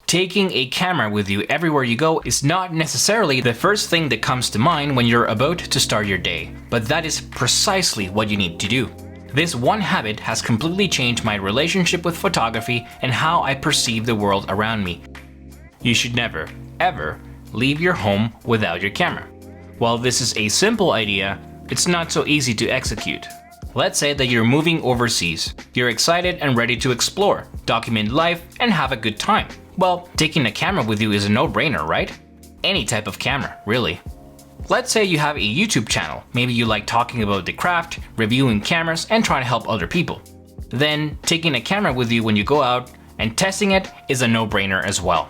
Taking a camera with you everywhere you go is not necessarily the first thing that comes to mind when you're about to start your day, but that is precisely what you need to do. This one habit has completely changed my relationship with photography and how I perceive the world around me. You should never, ever leave your home without your camera. While this is a simple idea, it's not so easy to execute. Let's say that you're moving overseas. You're excited and ready to explore, document life, and have a good time. Well, taking a camera with you is a no-brainer, right? Any type of camera, really. Let's say you have a YouTube channel. Maybe you like talking about the craft, reviewing cameras, and trying to help other people. Then, taking a camera with you when you go out and testing it is a no-brainer as well.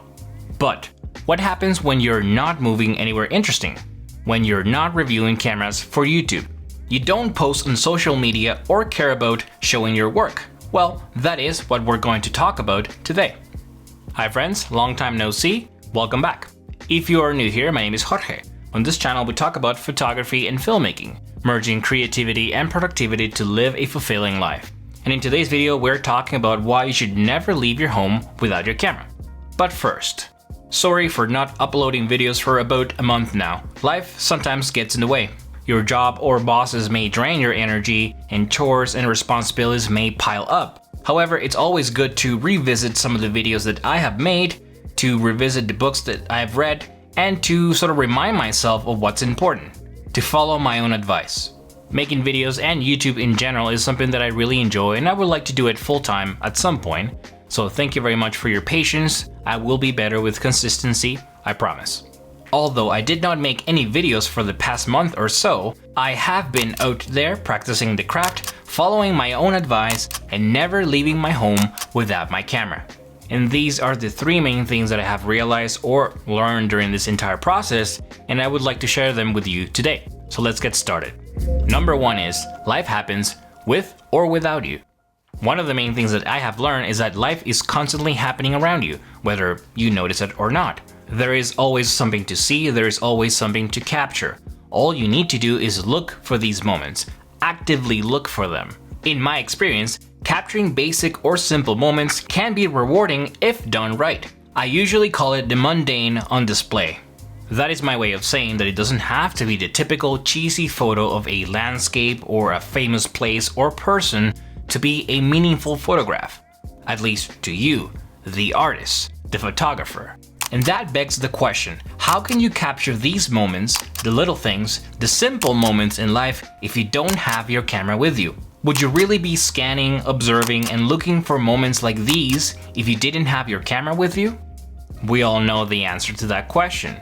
But what happens when you're not moving anywhere interesting? When you're not reviewing cameras for YouTube? You don't post on social media or care about showing your work. Well, that is what we're going to talk about today. Hi friends, long time no see, welcome back. If you are new here, my name is Jorge. On this channel we talk about photography and filmmaking, merging creativity and productivity to live a fulfilling life. And in today's video we're talking about why you should never leave your home without your camera. But first, sorry for not uploading videos for about a month now. Life sometimes gets in the way. Your job or bosses may drain your energy, and chores and responsibilities may pile up. However, it's always good to revisit some of the videos that I have made, to revisit the books that I've read, and to sort of remind myself of what's important, to follow my own advice. Making videos and YouTube in general is something that I really enjoy, and I would like to do it full-time at some point. So thank you very much for your patience. I will be better with consistency, I promise. Although I did not make any videos for the past month or so, I have been out there practicing the craft, following my own advice, and never leaving my home without my camera. And these are the three main things that I have realized or learned during this entire process, and I would like to share them with you today. So let's get started. Number one is, life happens with or without you. One of the main things that I have learned is that life is constantly happening around you, whether you notice it or not. There is always something to see, there is always something to capture. All you need to do is look for these moments, actively look for them. In my experience, capturing basic or simple moments can be rewarding if done right. I usually call it the mundane on display. That is my way of saying that it doesn't have to be the typical cheesy photo of a landscape or a famous place or person to be a meaningful photograph. At least to you, the artist, the photographer. And that begs the question, how can you capture these moments, the little things, the simple moments in life if you don't have your camera with you? Would you really be scanning, observing, and looking for moments like these if you didn't have your camera with you? We all know the answer to that question.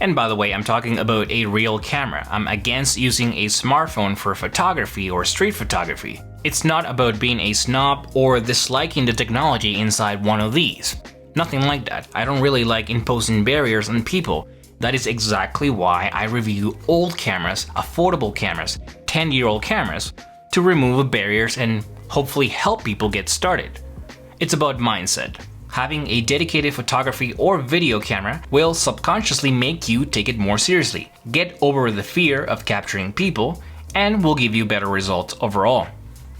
And by the way, I'm talking about a real camera. I'm against using a smartphone for photography or street photography. It's not about being a snob or disliking the technology inside one of these. Nothing like that. I don't really like imposing barriers on people. That is exactly why I review old cameras, affordable cameras, 10-year-old cameras, to remove barriers and hopefully help people get started. It's about mindset. Having a dedicated photography or video camera will subconsciously make you take it more seriously, get over the fear of capturing people, and will give you better results overall.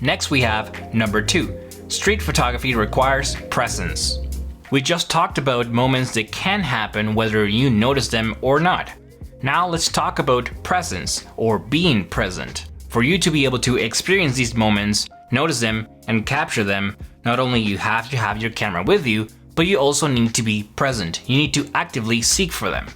Next we have number 2. Street photography requires presence. We just talked about moments that can happen whether you notice them or not. Now let's talk about presence or being present. For you to be able to experience these moments, notice them, and capture them, not only you have to have your camera with you, but you also need to be present. You need to actively seek for them.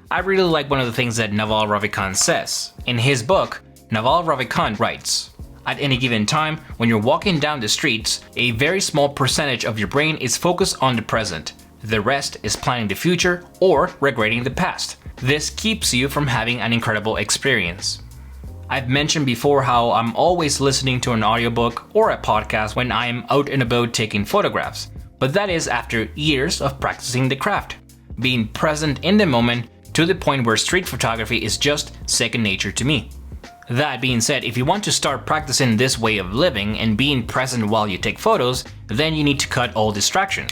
I really like one of the things that Naval Ravikant says. In his book, Naval Ravikant writes, "At any given time, when you're walking down the streets, a very small percentage of your brain is focused on the present. The rest is planning the future or regretting the past. This keeps you from having an incredible experience." I've mentioned before how I'm always listening to an audiobook or a podcast when I'm out and about taking photographs, but that is after years of practicing the craft, being present in the moment to the point where street photography is just second nature to me. That being said, if you want to start practicing this way of living and being present while you take photos, then you need to cut all distraction.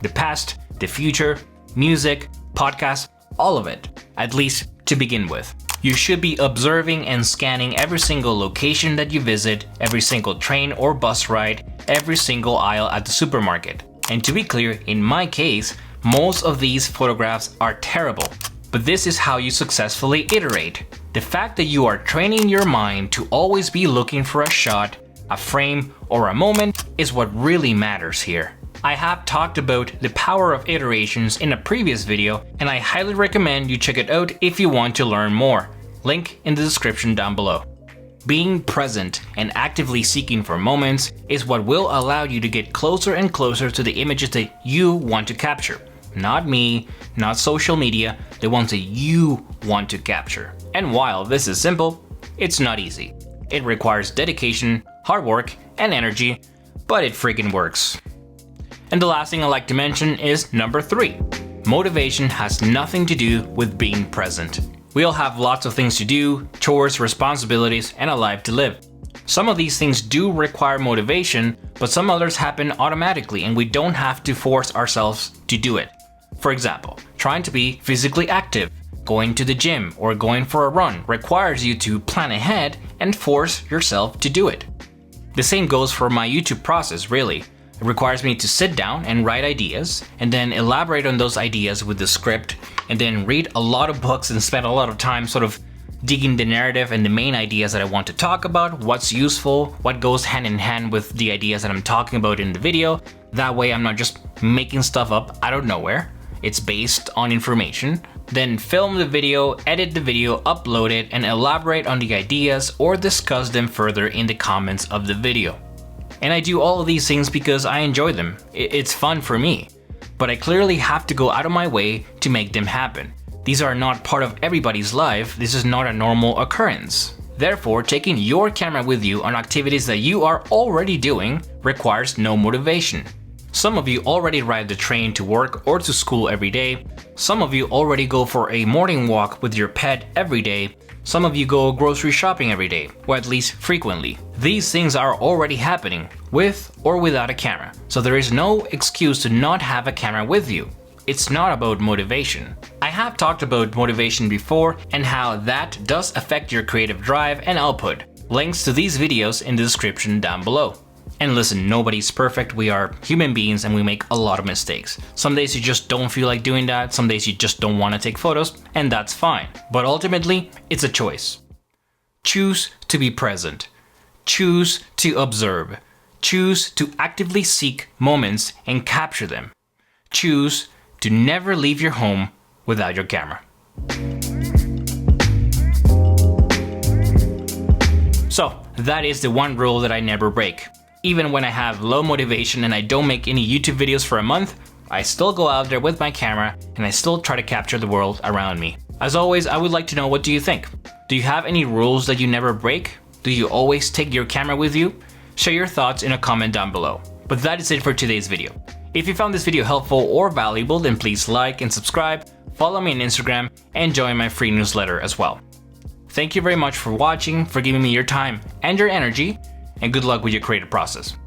The past, the future, music, podcasts, all of it, at least to begin with. You should be observing and scanning every single location that you visit, every single train or bus ride, every single aisle at the supermarket. And to be clear, in my case, Most of these photographs are terrible, but this is how you successfully iterate. The fact that you are training your mind to always be looking for a shot, a frame, or a moment is what really matters here. I have talked about the power of iterations in a previous video, and I highly recommend you check it out if you want to learn more. Link in the description down below. Being present and actively seeking for moments is what will allow you to get closer and closer to the images that you want to capture. Not me, not social media, the ones that you want to capture. And while this is simple, it's not easy. It requires dedication, hard work, and energy, but it freaking works. And the last thing I like to mention is number 3. Motivation has nothing to do with being present. We all have lots of things to do, chores, responsibilities, and a life to live. Some of these things do require motivation, but some others happen automatically and we don't have to force ourselves to do it. For example, trying to be physically active, going to the gym, or going for a run requires you to plan ahead and force yourself to do it. The same goes for my YouTube process, really. It requires me to sit down and write ideas, and then elaborate on those ideas with the script, and then read a lot of books and spend a lot of time sort of digging the narrative and the main ideas that I want to talk about, what's useful, what goes hand in hand with the ideas that I'm talking about in the video. That way I'm not just making stuff up out of nowhere. It's based on information. Then film the video, edit the video, upload it, and elaborate on the ideas or discuss them further in the comments of the video. And I do all of these things because I enjoy them. It's fun for me. But I clearly have to go out of my way to make them happen. These are not part of everybody's life. This is not a normal occurrence. Therefore, taking your camera with you on activities that you are already doing requires no motivation. Some of you already ride the train to work or to school every day. Some of you already go for a morning walk with your pet every day. Some of you go grocery shopping every day, or at least frequently. These things are already happening, with or without a camera, so there is no excuse to not have a camera with you. It's not about motivation. I have talked about motivation before and how that does affect your creative drive and output. Links to these videos in the description down below. And listen, nobody's perfect, we are human beings and we make a lot of mistakes. Some days you just don't feel like doing that, some days you just don't want to take photos, and that's fine. But ultimately, it's a choice. Choose to be present. Choose to observe. Choose to actively seek moments and capture them. Choose to never leave your home without your camera. So, that is the one rule that I never break. Even when I have low motivation and I don't make any YouTube videos for a month, I still go out there with my camera and I still try to capture the world around me. As always, I would like to know, what do you think? Do you have any rules that you never break? Do you always take your camera with you? Share your thoughts in a comment down below. But that is it for today's video. If you found this video helpful or valuable, then please like and subscribe, follow me on Instagram, and join my free newsletter as well. Thank you very much for watching, for giving me your time and your energy, and good luck with your creative process.